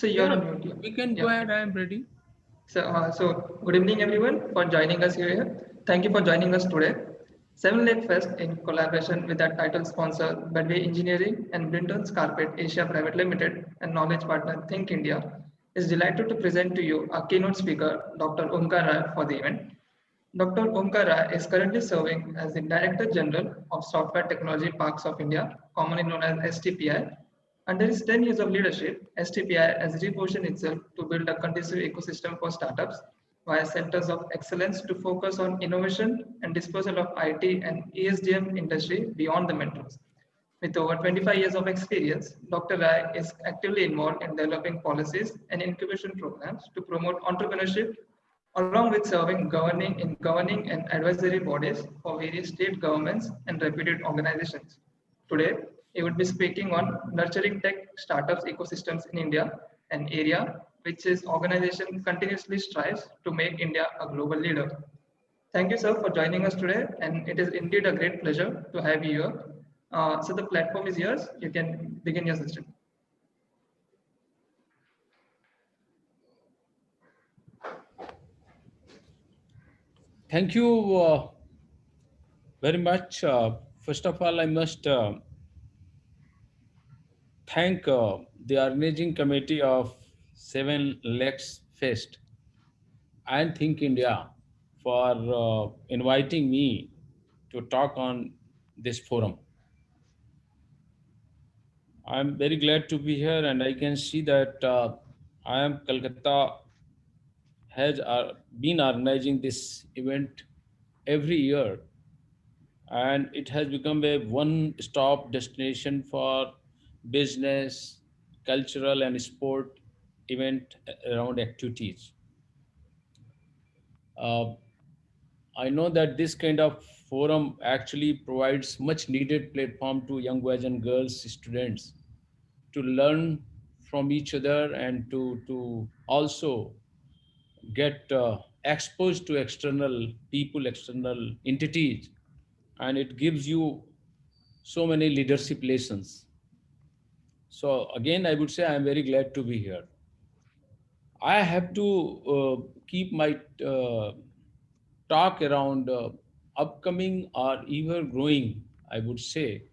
So you're Yeah, on mute. we can Yeah. go ahead. I am ready. So good evening, everyone, for joining us here. Thank you for joining us today. Seven Lake Fest, in collaboration with our title sponsor, Bedway Engineering and Brinton's Carpet Asia Private Limited and knowledge partner Think India, is delighted to present to you our keynote speaker, Dr. Omkar Rai, for the event. Dr. Omkar Rai is currently serving as the Director General of Software Technology Parks of India, commonly known as STPI. Under his 10 years of leadership, STPI has repositioned itself to build a conducive ecosystem for startups via centers of excellence to focus on innovation and disposal of IT and ESDM industry beyond the metros. With over 25 years of experience, Dr. Rai is actively involved in developing policies and incubation programs to promote entrepreneurship, along with serving governing and advisory bodies for various state governments and reputed organizations. Today, he would be speaking on nurturing tech startups ecosystems in India, an area which his organization continuously strives to make India a global leader. Thank you, sir, for joining us today, and it is indeed a great pleasure to have you here. So the platform is yours. You can begin your session. Thank you very much. First of all, I must thank the organizing committee of Seven Lakes Fest and Think India for inviting me to talk on this forum. I'm very glad to be here, and I can see that I am Calcutta has been organizing this event every year, and it has become a one-stop destination for business, cultural, and sport event around activities. Uh, I know that this kind of forum actually provides much needed platform to young boys and girls students to learn from each other and to also get exposed to external people, external entities, and it gives you so many leadership lessons. So again, I would say I am very glad to be here. I have to keep my uh, talk around upcoming or ever growing, I would say,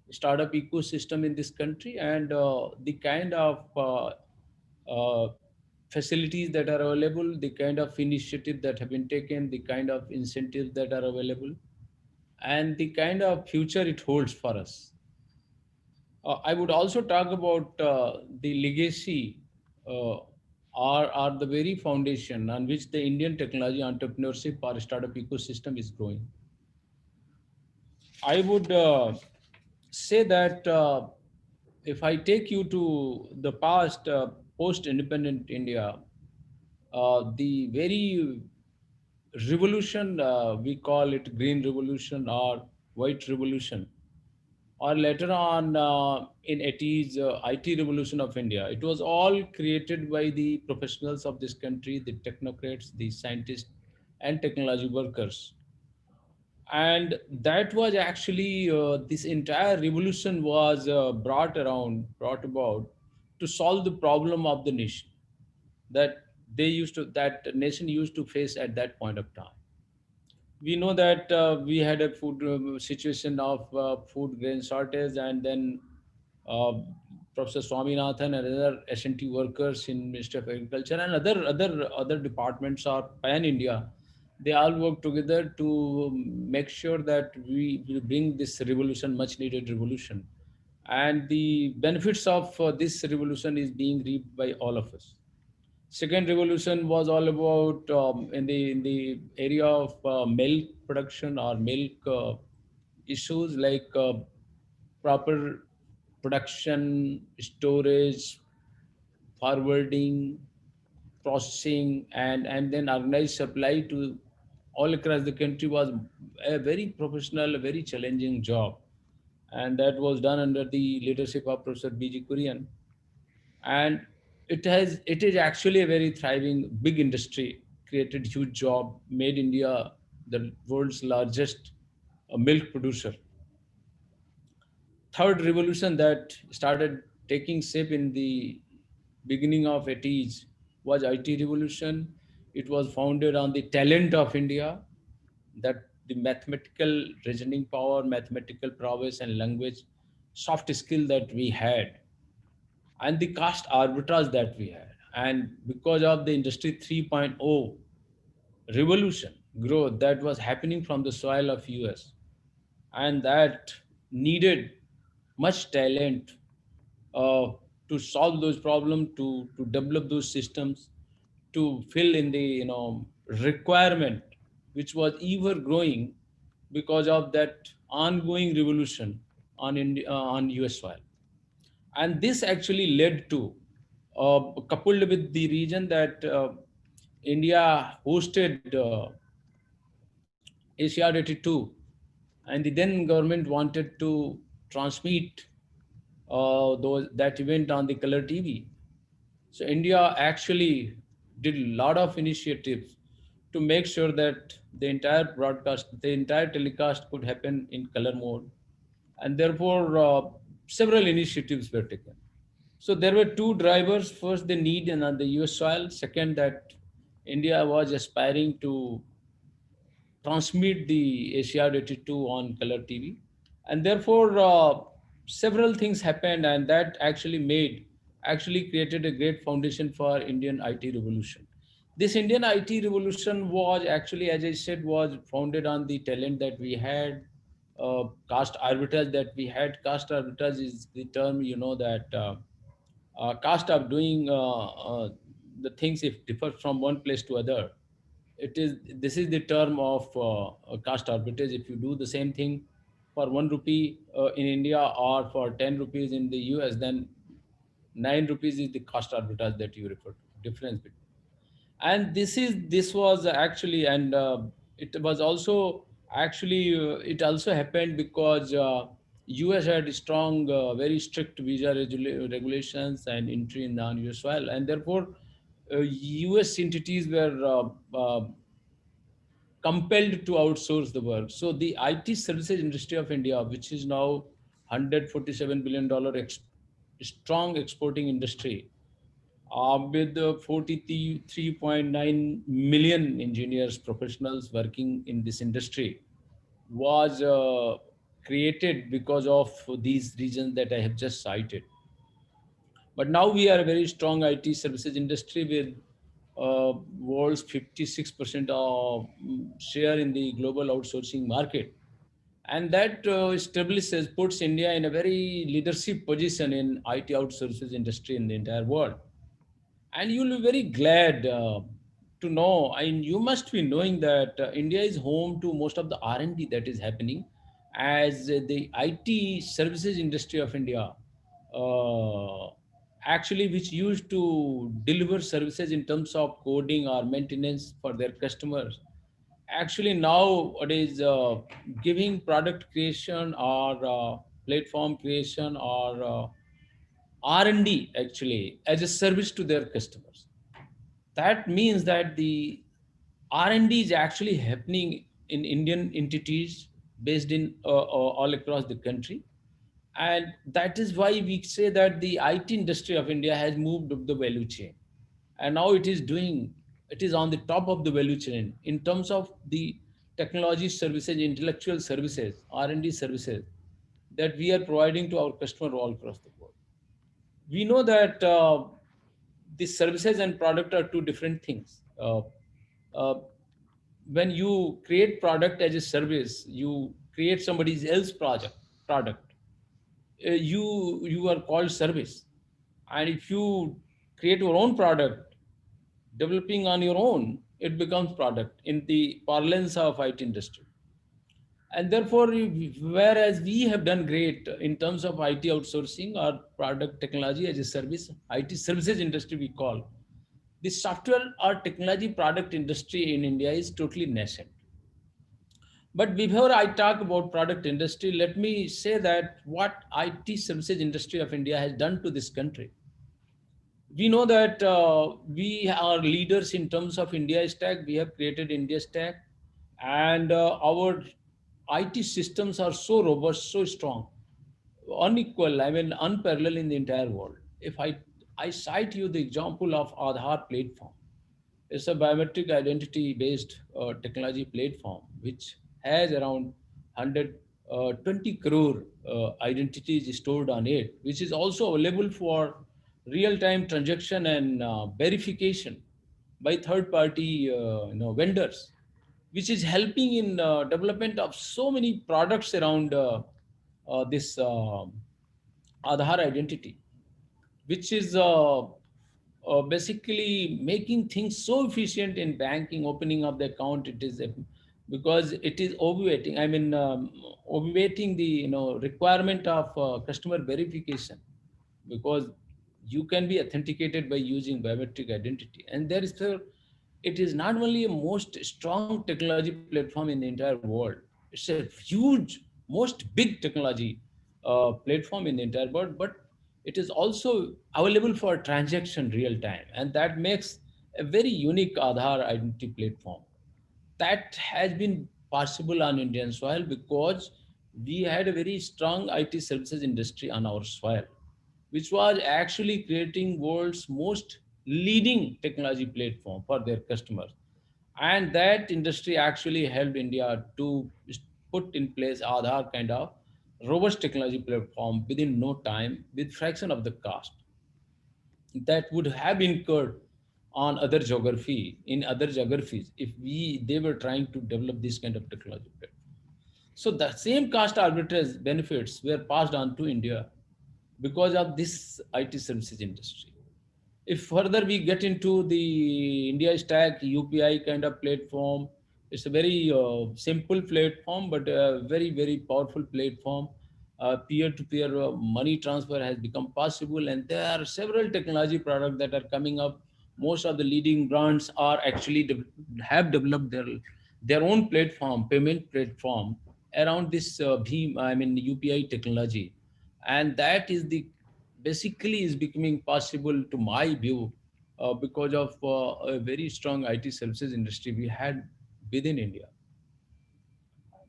startup ecosystem in this country and the kind of uh, facilities that are available, the kind of initiative that have been taken, the kind of incentives that are available, and the kind of future it holds for us. I would also talk about the legacy or the very foundation on which the Indian technology entrepreneurship or startup ecosystem is growing. I would say that if I take you to the past, post-independent India, the very revolution, we call it green revolution or white revolution, or later on in 80s IT revolution of India. It was all created by the professionals of this country, the technocrats, the scientists, and technology workers. And that was actually this entire revolution was brought about to solve the problem of the nation that that nation used to face at that point of time. We know that we had a food situation of food grain shortage, and then uh, Professor Swaminathan and other S&T workers in Ministry of Agriculture and other departments of pan India, they all work together to make sure that we will bring this revolution, much needed revolution, and the benefits of this revolution is being reaped by all of us. Second revolution was all about in the area of milk production or milk issues like proper production, storage, forwarding, processing, and then organized supply to all across the country was a very professional, a very challenging job, and that was done under the leadership of Professor B.G. Kurian. And it is actually a very thriving big industry, created huge job, made India the world's largest milk producer. Third revolution that started taking shape in the beginning of 80s was IT revolution. It was founded on the talent of India, that the mathematical reasoning power, mathematical prowess and language, soft skill that we had, and the cost arbitrage that we had. And because of the industry 3.0 revolution growth that was happening from the soil of US, and that needed much talent uh, to solve those problems, to develop those systems, to fill in the requirement which was ever growing because of that ongoing revolution on on US soil. And this actually led to, coupled with the region that India hosted Asiad 82, and the then government wanted to transmit that event on the color TV. So India actually did a lot of initiatives to make sure that the entire broadcast, the entire telecast could happen in color mode, and therefore several initiatives were taken. So there were two drivers. First, the need and on the US soil. Second, that India was aspiring to transmit the Asia 82 on color TV. And therefore, several things happened, and that actually created a great foundation for Indian IT revolution. This Indian IT revolution was actually, as I said, was founded on the talent that we had, caste arbitrage that we had. Caste arbitrage is the term, that caste of doing the things if differ from one place to other. This is the term of caste arbitrage. If you do the same thing for 1 rupee in India or for 10 rupees in the US, then 9 rupees is the cost arbitrage that you refer to, difference between. And this was actually, and it was also actually, it also happened because US had strong, very strict visa regulations and entry in non-US soil, and therefore US entities were compelled to outsource the work. So the IT services industry of India, which is now $147 billion strong exporting industry, with 43.9 million engineers, professionals working in this industry, was created because of these reasons that I have just cited. But now we are a very strong IT services industry with world's 56% of share in the global outsourcing market. And that establishes, puts India in a very leadership position in IT outsources industry in the entire world. And you'll be very glad to know, and you must be knowing that India is home to most of the R&D that is happening, as the IT services industry of India, uh, actually, which used to deliver services in terms of coding or maintenance for their customers, actually nowadays giving product creation or platform creation or R&D actually as a service to their customers. That means that the R&D is actually happening in Indian entities based in all across the country. And that is why we say that the IT industry of India has moved up the value chain. And now it is on the top of the value chain in terms of the technology services, intellectual services, R&D services that we are providing to our customer all across the world. We know that the services and product are two different things. Uh, when you create product as a service, you create somebody else's product. You are called service. And if you create your own product, developing on your own, it becomes product in the parlance of IT industry. And therefore, whereas we have done great in terms of IT outsourcing or product technology as a service, IT services industry we call, the software or technology product industry in India is totally nascent. But before I talk about product industry, let me say that what IT services industry of India has done to this country. We know that we are leaders in terms of India Stack. We have created India Stack, and our IT systems are so robust, so strong, unequal, I mean, unparalleled in the entire world. If I I cite you the example of Aadhaar platform. It's a biometric identity based technology platform which has around 120 crore identities stored on it, which is also available for real time transaction and verification by third party vendors, which is helping in development of so many products around this Aadhaar identity, which is basically making things so efficient in banking, opening up the account. It is because it is obviating. I mean, obviating the requirement of customer verification, because you can be authenticated by using biometric identity, and there is it is not only a most strong technology platform in the entire world. It's a huge, most big technology platform in the entire world, but it is also available for transaction real time, and that makes a very unique Aadhaar identity platform that has been possible on Indian soil because we had a very strong IT services industry on our soil, which was actually creating world's most leading technology platform for their customers. And that industry actually helped India to put in place Aadhaar kind of robust technology platform within no time with fraction of the cost that would have been incurred on other geography in other geographies if we they were trying to develop this kind of technology platform. So the same cost arbitrage benefits were passed on to India because of this IT services industry. If further we get into the India Stack UPI kind of platform, it's a very simple platform, but a very, very powerful platform. Peer-to-peer money transfer has become possible, and there are several technology products that are coming up. Most of the leading brands are actually have developed their own platform, payment platform around this I mean UPI technology, and that is the basically is becoming possible to my view because of a very strong IT services industry we had within India.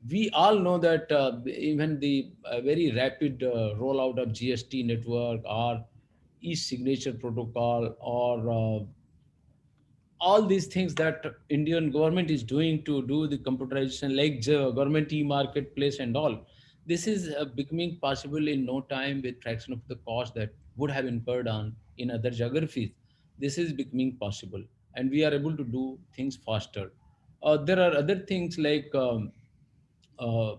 We all know that even the very rapid rollout of GST network or e-signature protocol or all these things that Indian government is doing to do the computerization, like the government e-marketplace and all, this is becoming possible in no time with fraction of the cost that would have incurred on in other geographies. This is becoming possible, and we are able to do things faster. There are other things like uh,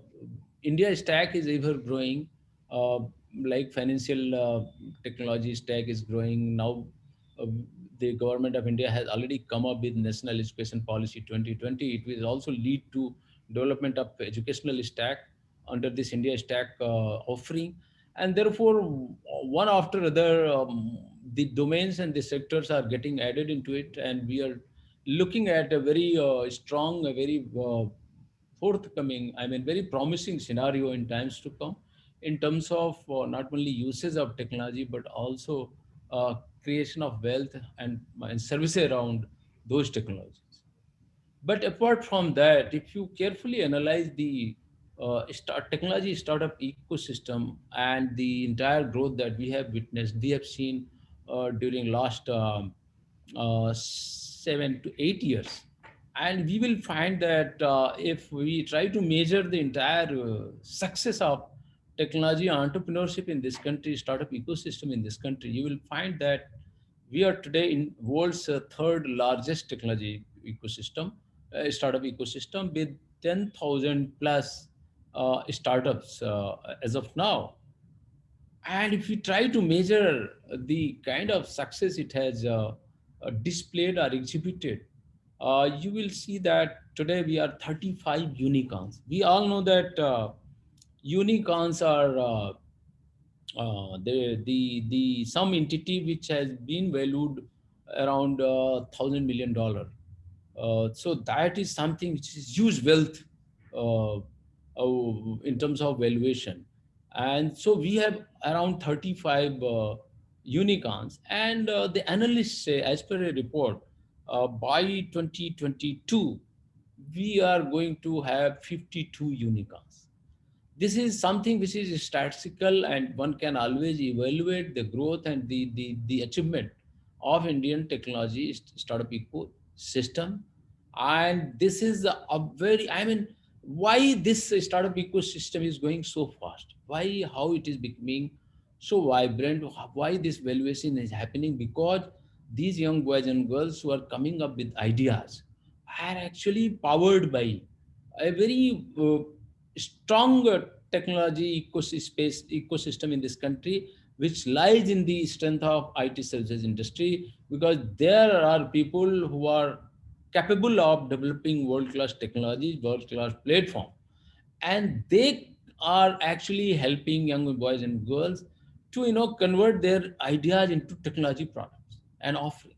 India stack is ever growing, uh, like financial technology stack is growing now. Uh, the government of India has already come up with National Education Policy 2020. It will also lead to development of educational stack under this India stack offering, and therefore one after other the domains and the sectors are getting added into it, and we are looking at a very strong, a very forthcoming, I mean, very promising scenario in times to come in terms of not only uses of technology, but also creation of wealth and services around those technologies. But apart from that, if you carefully analyze the technology startup ecosystem and the entire growth that we have witnessed, we have seen during last 7 to 8 years, and we will find that if we try to measure the entire success of technology entrepreneurship in this country, startup ecosystem in this country, you will find that we are today in world's third largest technology ecosystem, startup ecosystem with 10,000 plus startups as of now. And if we try to measure the kind of success it has displayed or exhibited, you will see that today we are 35 unicorns. We all know that unicorns are the some entity which has been valued around $1,000 million. So that is something which is huge wealth in terms of valuation. And so we have around 35 unicorns, and the analysts say, as per a report, by 2022 we are going to have 52 unicorns. this is something which is statistical, and one can always evaluate the growth and the achievement of Indian technology startup ecosystem. And this is a very, I mean, why this startup ecosystem is going so fast, why, how it is becoming so vibrant, why this valuation is happening, because these young boys and girls who are coming up with ideas are actually powered by a very strong technology ecosystem in this country, which lies in the strength of IT services industry, because there are people who are capable of developing world-class technologies, world-class platform, and they are actually helping young boys and girls to convert their ideas into technology products and offering.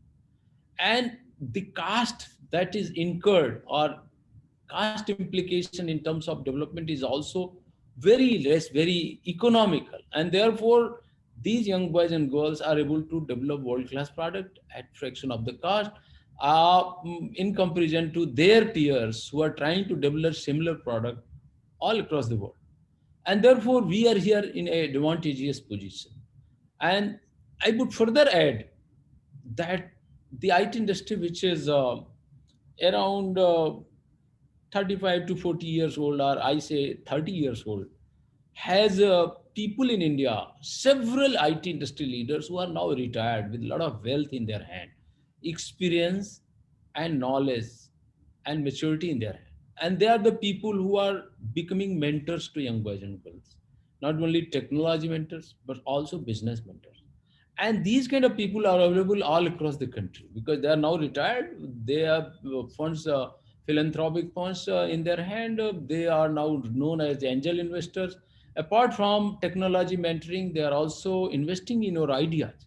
And the cost that is incurred, or cost implication in terms of development, is also very less, very economical, and therefore these young boys and girls are able to develop world class product at fraction of the cost, in comparison to their peers who are trying to develop similar product all across the world. And therefore we are here in a advantageous position. And I would further add that the IT industry, which is around 35 to 40 years old, or I say 30 years old, has people in India, several IT industry leaders who are now retired with a lot of wealth in their hand, experience and knowledge and maturity in their hand. And they are the people who are becoming mentors to young boys and girls, not only technology mentors, but also business mentors. And these kind of people are available all across the country because they are now retired. They have funds, philanthropic funds in their hand. They are now known as angel investors. Apart from technology mentoring, they are also investing in your ideas.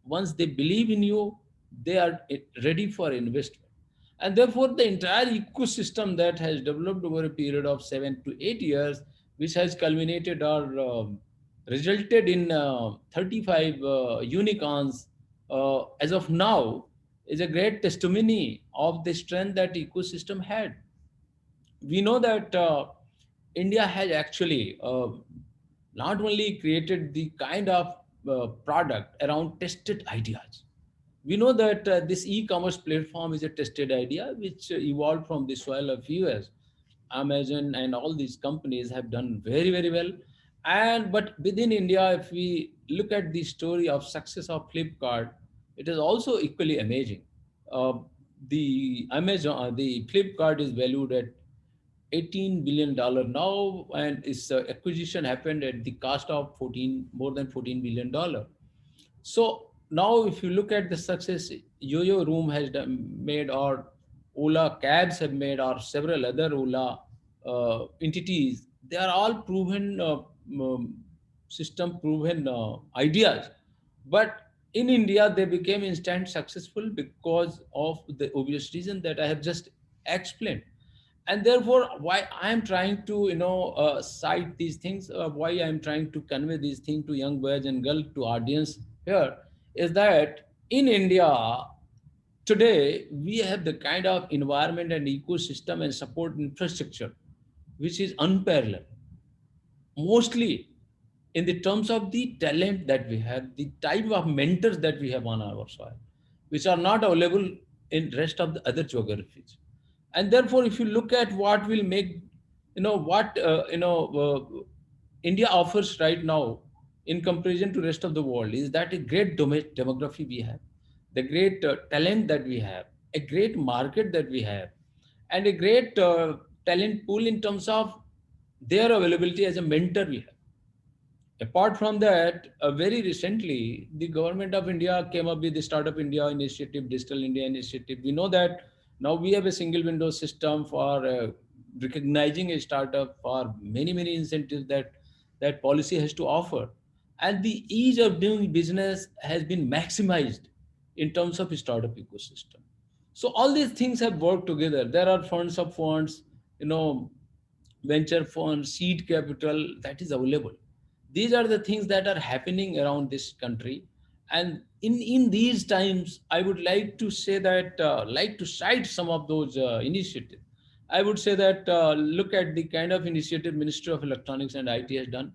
Once they believe in you, they are ready for investment. And therefore, the entire ecosystem that has developed over a period of 7 to 8 years, which has culminated or resulted in 35 unicorns as of now, is a great testimony of the strength that ecosystem had. We know that India has actually not only created the kind of product around tested ideas. We know that this e-commerce platform is a tested idea which evolved from the soil of US. Amazon and all these companies have done very, very well. And but within India, if we look at the story of success of Flipkart, it is also equally amazing. Uh, the Flipkart is valued at $18 billion now, and its acquisition happened at the cost of more than $14 billion. So now, if you look at the success Yo-Yo Room has made, or Ola Cabs have made, or several other Ola entities, they are all proven system proven ideas. But in India, they became instant successful because of the obvious reason that I have just explained. And therefore, why I am trying to cite these things, why I am trying to convey these things to young boys and girls, to audience here, is that in India today we have the kind of environment and ecosystem and support infrastructure which is unparalleled, mostly in the terms of the talent that we have, the type of mentors that we have on our soil, which are not available in rest of the other geographies. And therefore, if you look at what will make, what India offers right now in comparison to rest of the world, is that a great demography we have, the great talent that we have, a great market that we have, and a great talent pool in terms of their availability as a mentor we have. Apart from that, very recently, the government of India came up with the Startup India initiative, Digital India initiative. We know that now we have a single window system for recognizing a startup, for many, many incentives that that policy has to offer. And the ease of doing business has been maximized in terms of startup ecosystem. So all these things have worked together. There are funds of funds, you know, venture funds, seed capital that is available. These are the things that are happening around this country. And in these times, I would like to say that, like to cite some of those initiatives. I would say that look at the kind of initiative Ministry of Electronics and IT has done.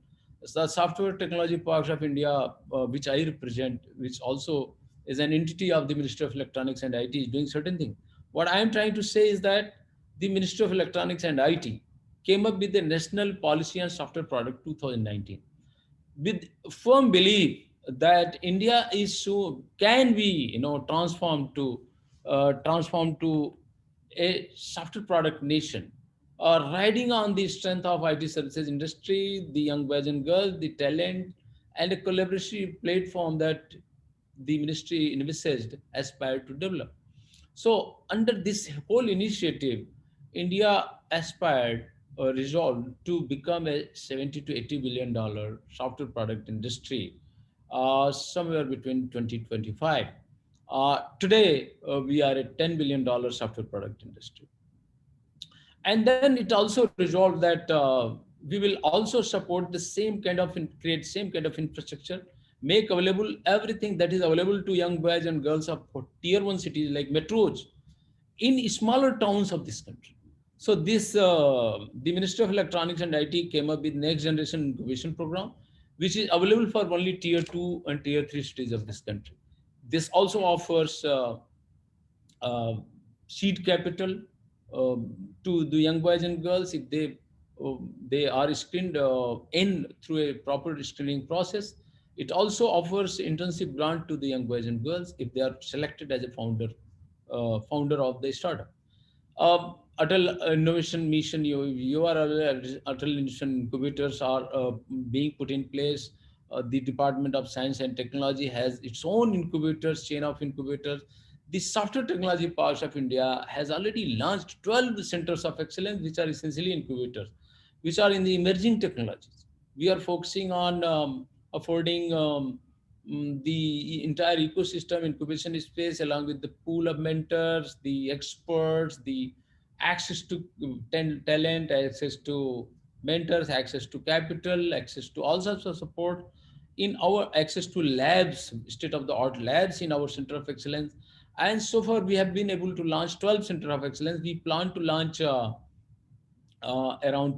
The Software Technology Parks of India, which I represent, which also is an entity of the Ministry of Electronics and IT, is doing certain things. What I am trying to say is that the Ministry of Electronics and IT came up with the National Policy on Software Product 2019 with firm belief that India is so can be transform to a software product nation, riding on the strength of IT services industry, the young boys and girls, the talent, and a collaborative platform that the ministry envisaged aspired to develop. So, under this whole initiative, India aspired or resolved to become a 70 to $80 billion software product industry somewhere between 2025. Today, we are a $10 billion software product industry. And then it also resolved that we will also support the same kind of create same kind of infrastructure, make available everything that is available to young boys and girls of tier 1 cities like metros in smaller towns of this country. So this the Ministry of Electronics and IT came up with next generation incubation program, which is available for only tier 2 and tier 3 cities of this country. This also offers uh, seed capital to the young boys and girls if they are screened in through a proper screening process. It also offers internship grant to the young boys and girls if they are selected as a founder of the startup. Atal Innovation Mission, you are aware, Atal Innovation Incubators are being put in place. The Department of Science and Technology has its own incubators, chain of incubators. The Software Technology Parks of India has already launched 12 centers of excellence, which are essentially incubators, which are in the emerging technologies. We are focusing on affording the entire ecosystem incubation space along with the pool of mentors, the experts, the access to talent, access to mentors, access to capital, access to all sorts of support in our access to labs, state of the art labs in our center of excellence. And so far we have been able to launch 12 center of excellence. We plan to launch around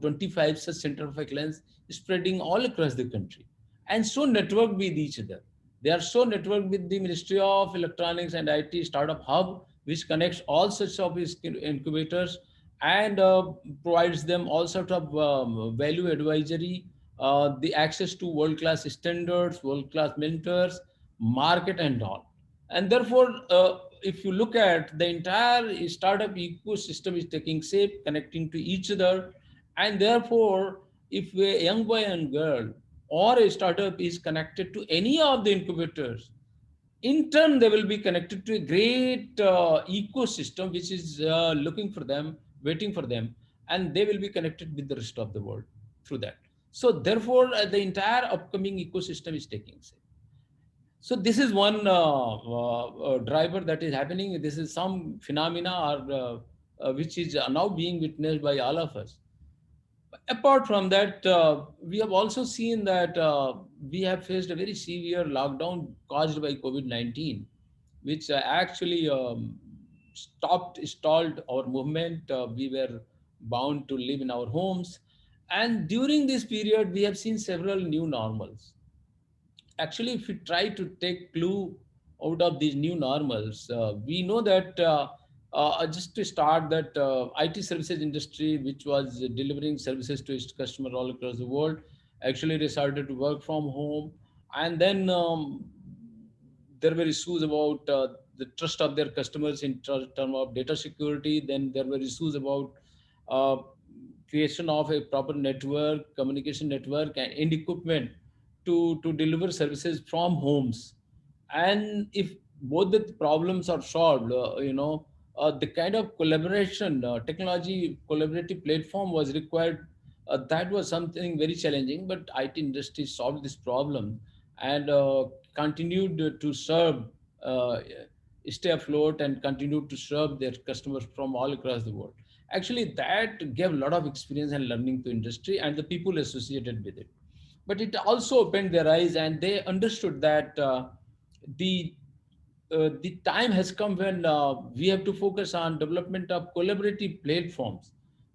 25 such center of excellence spreading all across the country and so networked with each other. They are so networked with the Ministry of Electronics and IT Startup Hub, which connects all such of incubators and provides them all sort of value advisory, the access to world-class standards, world-class mentors, market and all. And therefore, if you look at the entire startup ecosystem is taking shape, connecting to each other, and therefore, if a young boy and girl or a startup is connected to any of the incubators, in turn they will be connected to a great ecosystem which is looking for them, waiting for them, and they will be connected with the rest of the world through that. So therefore, the entire upcoming ecosystem is taking shape. So this is one driver that is happening. This is some phenomena or which is now being witnessed by all of us. Apart from that, we have also seen that we have faced a very severe lockdown caused by COVID-19, which actually stalled our movement. We were bound to live in our homes. And during this period, we have seen several new normals. Actually, if we try to take clue out of these new normals, we know that just to start that IT services industry, which was delivering services to its customer all across the world, actually decided to work from home. And then there were issues about the trust of their customers in terms of data security. Then there were issues about uh, creation of a proper network, communication network, and equipment to deliver services from homes. And if both the problems are solved, the kind of collaboration, technology collaborative platform was required. That was something very challenging, but IT industry solved this problem and continued to serve, uh, stay afloat and continued to serve their customers from all across the world. Actually, that gave a lot of experience and learning to industry and the people associated with it. But it also opened their eyes and they understood that the the time has come when we have to focus on development of collaborative platforms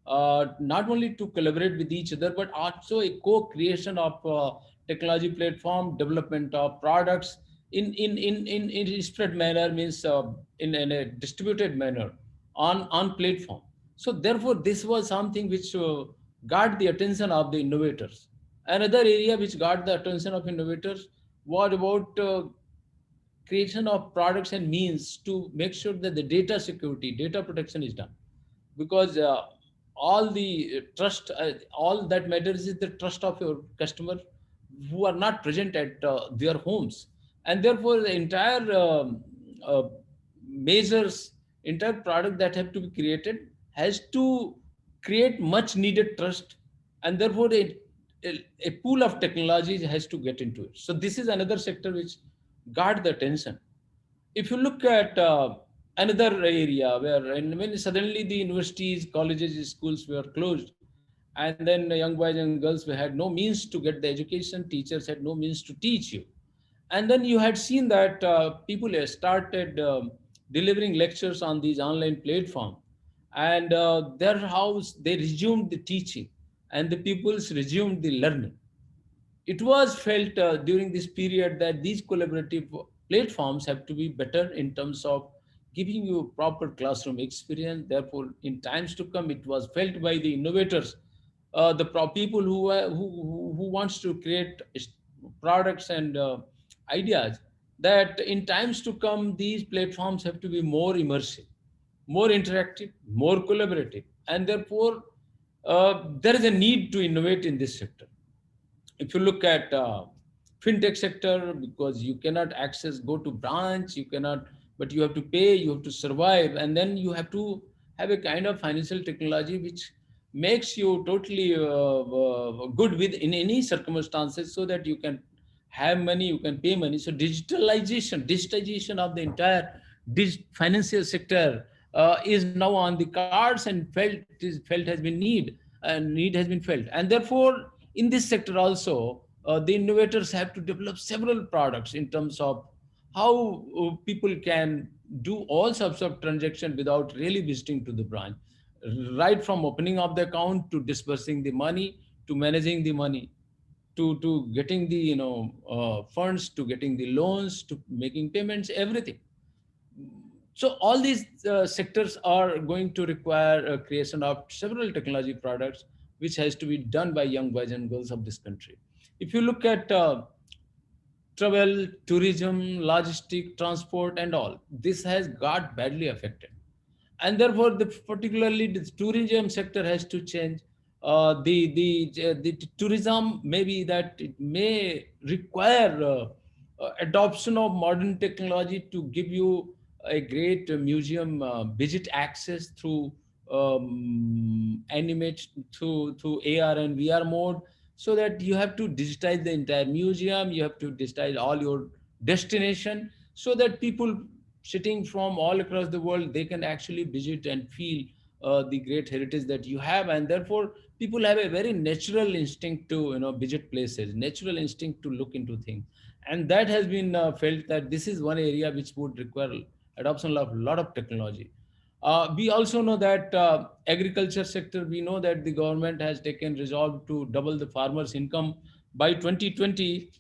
not only to collaborate with each other, but also a co-creation of technology platform, development of products in a spread manner, means in a distributed manner on platform. So therefore, this was something which got the attention of the innovators. Another area which got the attention of innovators was about creation of products and means to make sure that the data security, data protection is done. Because all the trust, all that matters is the trust of your customer who are not present at their homes. And therefore, the entire uh, measures, entire product that have to be created has to create much needed trust. And therefore, a pool of technologies has to get into it. So this is another sector which got the attention. If you look at another area where, and when suddenly the universities, colleges, schools were closed, and then young boys and girls had no means to get the education, teachers had no means to teach you. And then you had seen that people started delivering lectures on these online platforms, and their house, they resumed the teaching, and the pupils resumed the learning. It was felt during this period that these collaborative platforms have to be better in terms of giving you proper classroom experience. Therefore, in times to come, it was felt by the innovators, the people who wants to create products and ideas, that in times to come, these platforms have to be more immersive, more interactive, more collaborative, and therefore there is a need to innovate in this sector. If you look at fintech sector, because you cannot access, go to branch, you cannot, but you have to pay, you have to survive, and then you have to have a kind of financial technology which makes you totally good with in any circumstances, so that you can have money, you can pay money. So digitization of the entire financial sector is now on the cards, and felt has been need has been felt. And therefore, in this sector also, the innovators have to develop several products in terms of how people can do all sorts of transaction without really visiting to the branch, right from opening of the account to disbursing the money, to managing the money, to getting the funds, to getting the loans, to making payments, everything. So all these sectors are going to require a creation of several technology products, which has to be done by young boys and girls of this country. If you look at travel, tourism, logistic, transport, and all, this has got badly affected. And therefore, particularly the tourism sector has to change. The tourism, maybe that it may require adoption of modern technology to give you a great museum visit access through animate, through AR and VR mode, so that you have to digitize the entire museum, you have to digitize all your destination, so that people sitting from all across the world, they can actually visit and feel the great heritage that you have. And therefore, people have a very natural instinct to visit places, natural instinct to look into things. And that has been felt that this is one area which would require adoption of a lot of technology. We also know that agriculture sector, we know that the government has taken resolve to double the farmers income by 2020.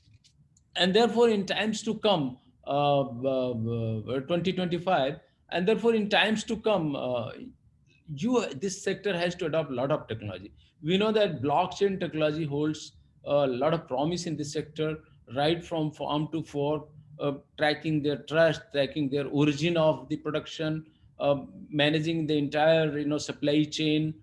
And therefore, in times to come, 2025, and therefore in times to come, this sector has to adopt a lot of technology. We know that blockchain technology holds a lot of promise in this sector, right from farm to fork, tracking their trust, tracking their origin of the production, managing the entire supply chain.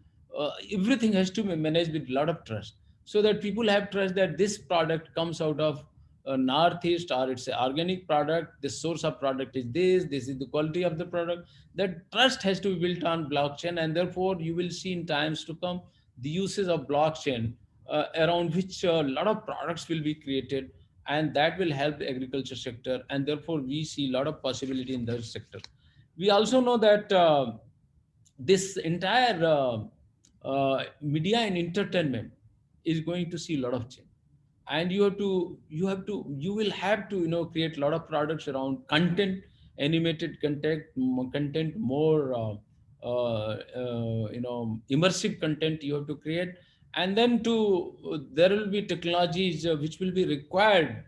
Everything has to be managed with a lot of trust, so that people have trust that this product comes out of northeast, or it's an organic product, the source of product is this is the quality of the product. That trust has to be built on blockchain. And therefore, you will see in times to come the uses of blockchain, around which a lot of products will be created, and that will help the agriculture sector. And therefore, we see a lot of possibility in that sector. We also know that this entire media and entertainment is going to see a lot of change. And you will have to create a lot of products around content, animated content, content, more immersive content you have to create. And then there will be technologies which will be required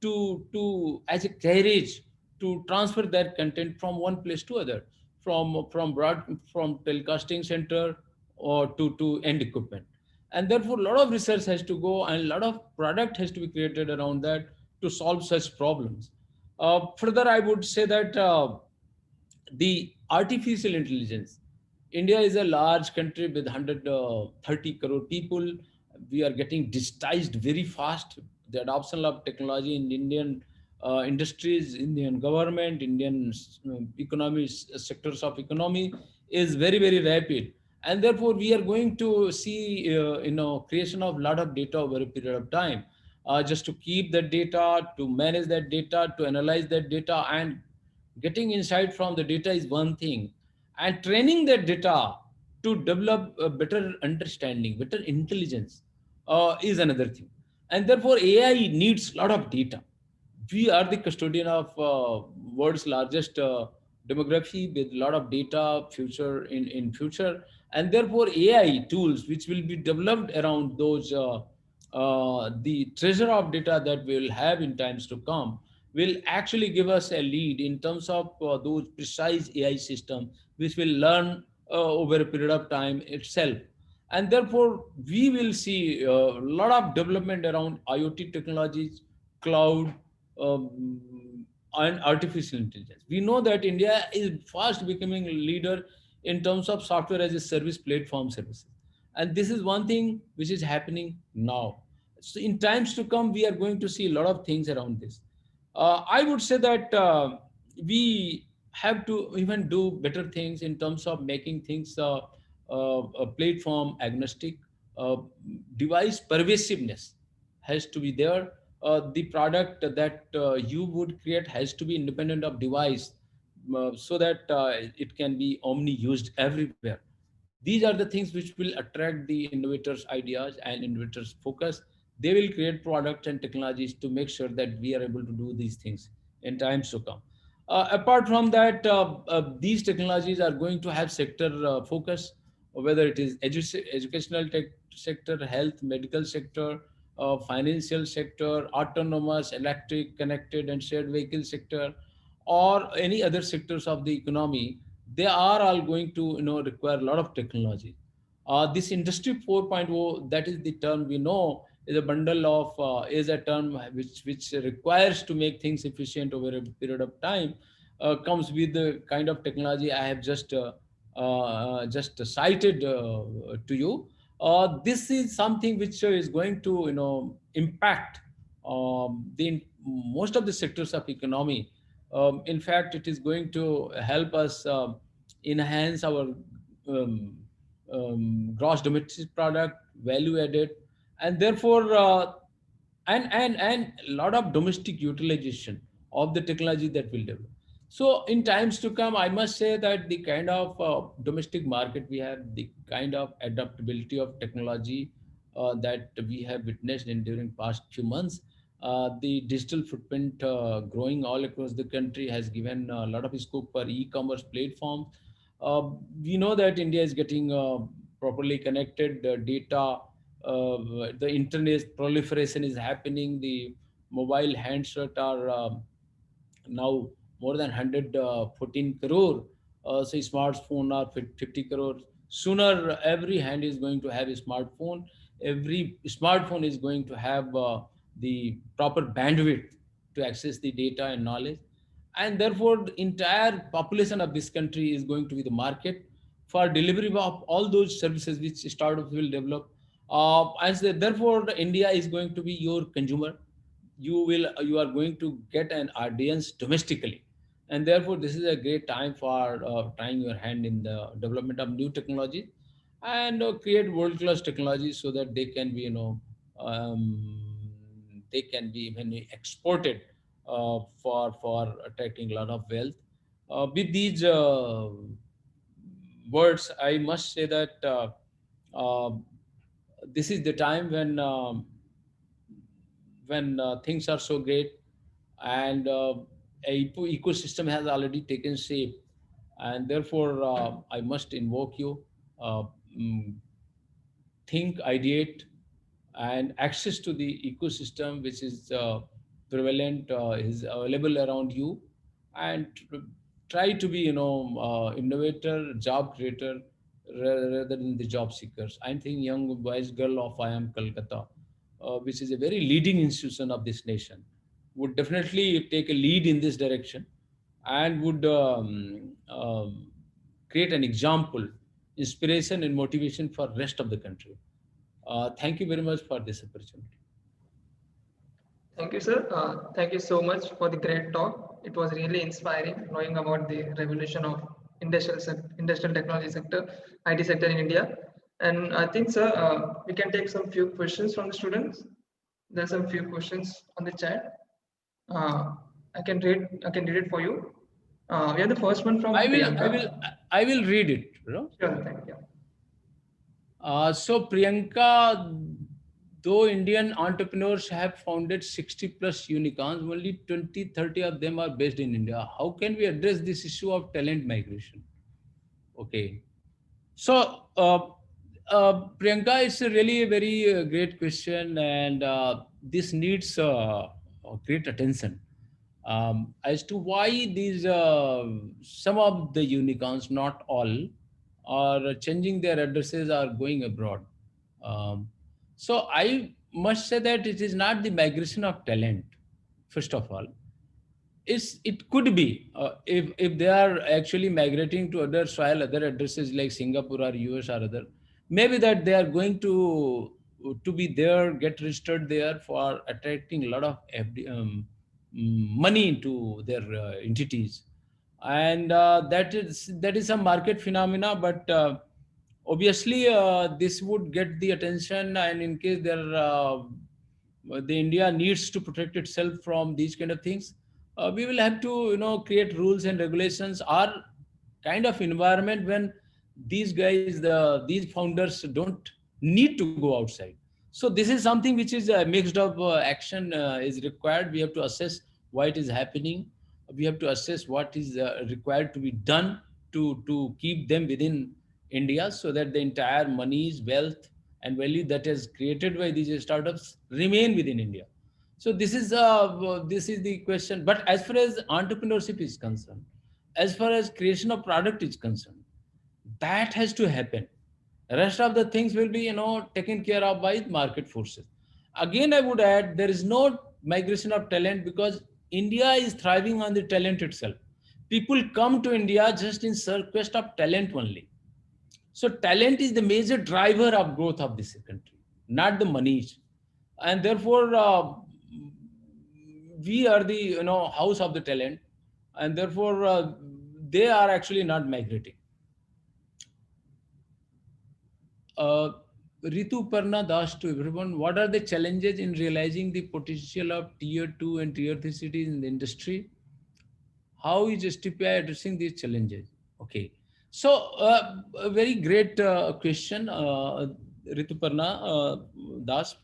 to as a carriage to transfer that content from one place to other, from telecasting center or to end equipment. And therefore a lot of research has to go and a lot of product has to be created around that to solve such problems. Further, I would say that the artificial intelligence. India is a large country with 130 crore people. We are getting digitized very fast. The adoption of technology in Indian industries, Indian government, Indian economies, sectors of economy is very, very rapid. And therefore, we are going to see, creation of a lot of data over a period of time. Just to keep that data, to manage that data, to analyze that data, and getting insight from the data is one thing, and training that data to develop a better understanding, better intelligence is another thing. And therefore AI needs a lot of data. We are the custodian of world's largest demography with a lot of data future in future. And therefore AI tools which will be developed around those the treasure of data that we will have in times to come will actually give us a lead in terms of those precise AI system which will learn over a period of time itself. And therefore we will see a lot of development around IoT technologies, cloud, um, and artificial intelligence. We know that India is fast becoming a leader in terms of software as a service platform services. And this is one thing which is happening now. So in times to come, we are going to see a lot of things around this. I would say that we have to even do better things in terms of making things platform agnostic, uh, device pervasiveness has to be there. The product that you would create has to be independent of device, so that it can be omni used everywhere. These are the things which will attract the innovators ideas and innovators focus. They will create products and technologies to make sure that we are able to do these things in times to come. Apart from that, these technologies are going to have sector focus, whether it is educational tech sector, health, medical sector, financial sector, autonomous, electric, connected, and shared vehicle sector, or any other sectors of the economy. They are all going to require a lot of technology. This industry 4.0, that is the term we know, is a bundle of is a term which requires to make things efficient over a period of time, comes with the kind of technology I have just cited to you. This is something which is going to impact most of the sectors of economy. In fact, it is going to help us enhance our um, gross domestic product, value added, and therefore and a lot of domestic utilization of the technology that will develop. So in times to come, I must say that the kind of domestic market we have, the kind of adaptability of technology that we have witnessed in during past few months, the digital footprint growing all across the country has given a lot of scope for e-commerce platforms. Uh, we know that India is getting properly connected, data, the internet proliferation is happening. The mobile handset are now more than 114 crore. So smartphone are 50 crore. Sooner, every hand is going to have a smartphone. Every smartphone is going to have the proper bandwidth to access the data and knowledge. And therefore, the entire population of this country is going to be the market for delivery of all those services which startups will develop. Therefore, India is going to be your consumer. You are going to get an audience domestically, and therefore this is a great time for trying your hand in the development of new technology, and create world class technology so that they can be um, they can be even exported for attracting a lot of wealth. With these words, I must say that uh, this is the time when things are so great, and ecosystem has already taken shape, and therefore I must invoke you. Uh, mm, think, ideate, and access to the ecosystem which is prevalent, is available around you, and try to be, innovator, job creator, rather than the job seekers. I think young boys girl of IIM Kolkata, which is a very leading institution of this nation, would definitely take a lead in this direction, and would create an example, inspiration and motivation for rest of the country. Thank you very much for this opportunity. Thank you, sir. Thank you so much for the great talk. It was really inspiring knowing about the revolution of industrial technology sector, IT sector in India. And I think, sir, we can take some few questions from the students. There's some few questions on the chat. Uh, I can read it for you. We have the first one I from will, I Priyanka. will, I will read it. Sure, thank you. So Priyanka, though Indian entrepreneurs have founded 60 plus unicorns, only 20, 30 of them are based in India. How can we address this issue of talent migration? Okay. So, Priyanka, it's a really a very great question, and this needs great attention as to why these some of the unicorns, not all, are changing their addresses or going abroad. Um, so, I must say that it is not the migration of talent, first of all. It could be if they are actually migrating to other soil, other addresses like Singapore or US or other, maybe that they are going to be there, get registered there for attracting a lot of money into their entities, and that is a market phenomena. But obviously, this would get the attention, and in case the India needs to protect itself from these kind of things, we will have to create rules and regulations or kind of environment when these founders don't need to go outside. So this is something which is a mixed up action is required. We have to assess why it is happening. We have to assess what is required to be done to keep them within India, so that the entire monies, wealth and value that is created by these startups remain within India. So this is the question. But as far as entrepreneurship is concerned, as far as creation of product is concerned, that has to happen. The rest of the things will be taken care of by market forces. Again, I would add, there is no migration of talent, because India is thriving on the talent itself. People come to India just in quest of talent only. So talent is the major driver of growth of this country, not the money. And therefore, we are the house of the talent, and therefore they are actually not migrating. uh, Ritu Parna Das to everyone, what are the challenges in realizing the potential of tier 2 and tier 3 cities in the industry? How is STPI addressing these challenges? Okay. So, a very great question, Rituparna Das.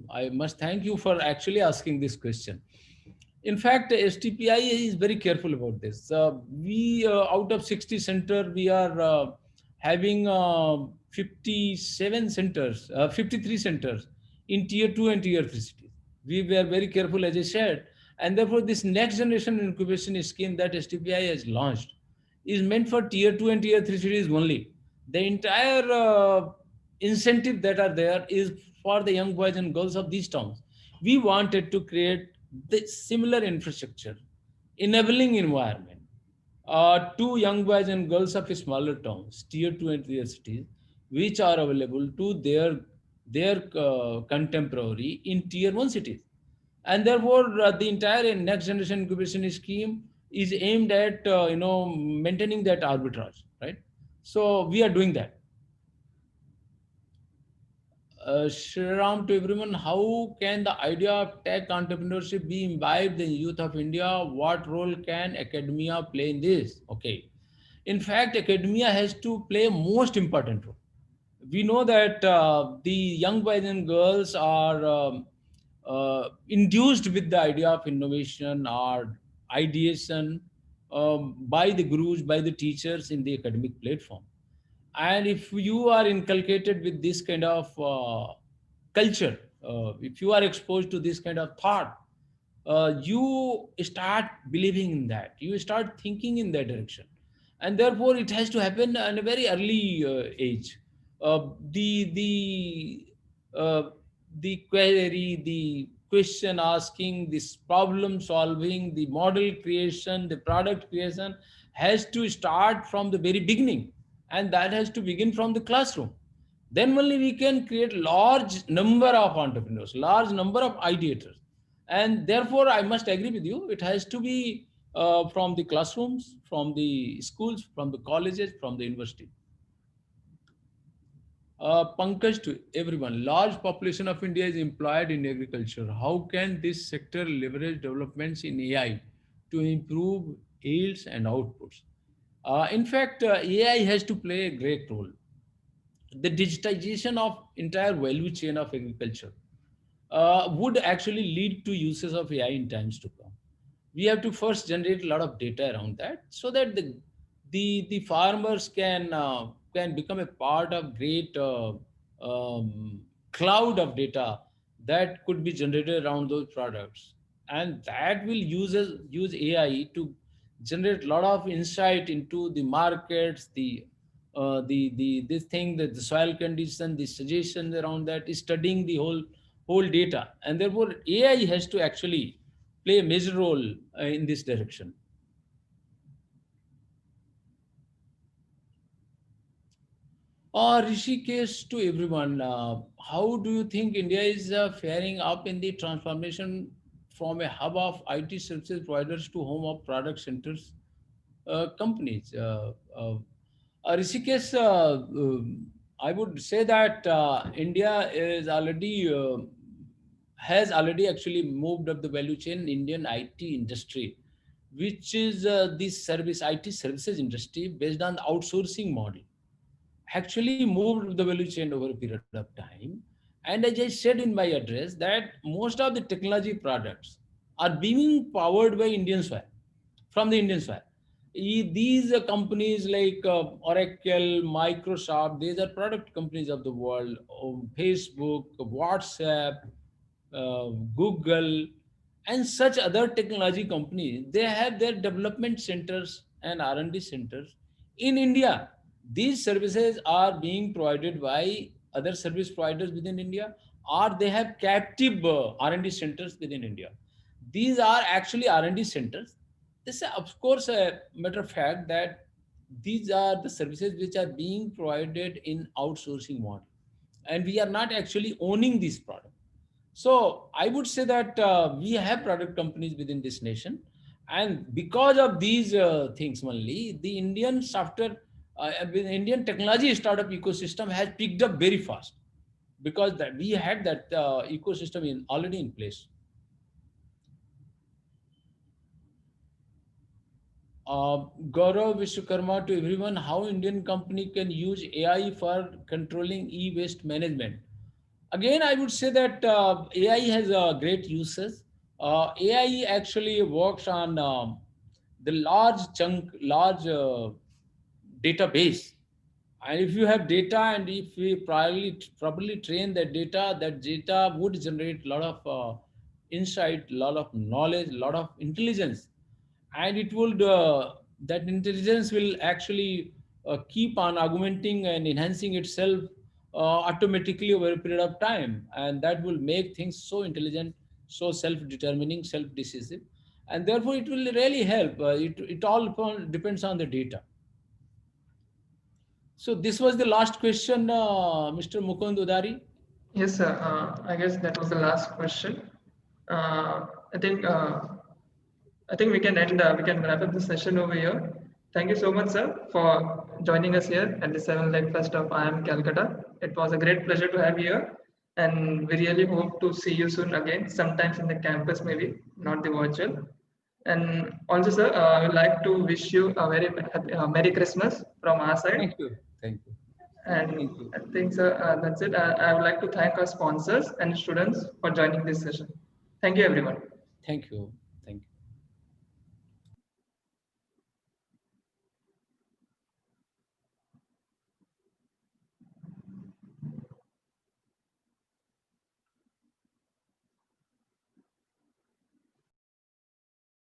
I must thank you for actually asking this question. In fact, STPI is very careful about this. We out of 60 center, we are having 57 centers, 53 centers in tier 2 and tier 3 cities. We were very careful, as I said, and therefore this next generation incubation scheme that STPI has launched is meant for tier 2 and tier 3 cities only. The entire incentive that are there is for the young boys and girls of these towns. We wanted to create the similar infrastructure, enabling environment to young boys and girls of smaller towns, tier 2 and tier cities, which are available to their contemporary in tier 1 cities. And therefore, the entire next generation incubation scheme is aimed at maintaining that arbitrage, right? So we are doing that. Shriram to everyone, how can the idea of tech entrepreneurship be imbibed in the youth of India? What role can academia play in this? Okay. In fact, academia has to play a most important role. We know that the young boys and girls are induced with the idea of innovation or ideation by the gurus, by the teachers in the academic platform. And if you are inculcated with this kind of culture, if you are exposed to this kind of thought, you start believing in that, you start thinking in that direction, and therefore it has to happen at a very early age. Uh, the the uh, the query, the question asking, this problem solving, the model creation, the product creation has to start from the very beginning, and that has to begin from the classroom. Then only we can create large number of entrepreneurs, large number of ideators. And therefore I must agree with you, it has to be from the classrooms, from the schools, from the colleges, from the university. Pankaj, to everyone, large population of India is employed in agriculture. How can this sector leverage developments in AI to improve yields and outputs? In fact, AI has to play a great role. The digitization of entire value chain of agriculture would actually lead to uses of AI in times to come. We have to first generate a lot of data around that, so that the farmers can become a part of great cloud of data that could be generated around those products, and that will use AI to generate a lot of insight into the markets, the this thing, that the soil condition, the suggestions around that, is studying the whole data, and therefore AI has to actually play a major role in this direction. Rishikesh, to everyone, how do you think India is faring up in the transformation from a hub of IT services providers to home of product centers companies? Rishikesh, I would say that India is already has already actually moved up the value chain. Indian IT industry, which is this service IT services industry based on the outsourcing model, actually moved the value chain over a period of time. And as I said in my address, that most of the technology products are being powered by Indian soil, from the Indian soil. These companies like Oracle, Microsoft, these are product companies of the world. Facebook, WhatsApp, Google, and such other technology companies, they have their development centers and R&D centers in India. These services are being provided by other service providers within India, or they have captive R&D centers within India. These are actually R&D centers. This is, of course, a matter of fact that these are the services which are being provided in outsourcing model, and we are not actually owning these products. So I would say that we have product companies within this nation, and because of these things only, the Indian software, Indian technology startup ecosystem has picked up very fast, because that we had that ecosystem in already in place. Gaurav Vishwakarma, to everyone, how Indian company can use AI for controlling e-waste management? Again, I would say that AI has great uses. AI actually works on the large database. And if you have data, and if we properly train that data would generate a lot of insight, a lot of knowledge, a lot of intelligence, and it would that intelligence will actually keep on augmenting and enhancing itself automatically over a period of time, and that will make things so intelligent, so self-determining, self-decisive, and therefore it will really help. It all depends on the data. So this was the last question, Mr. Mukund Udari. Yes, sir. I guess that was the last question. Uh, I think uh, I think we can wrap up the session over here. Thank you so much, sir, for joining us here at the Seven Lake Fest of IIM Calcutta. It was a great pleasure to have you here, and we really hope to see you soon again, sometimes in the campus, maybe not the virtual. And also, sir, I would like to wish you a very Merry Christmas from our side. Thank you. Thank you. Thank And you. I think, sir, that's it. I would like to thank our sponsors and students for joining this session. Thank you, everyone. Thank you.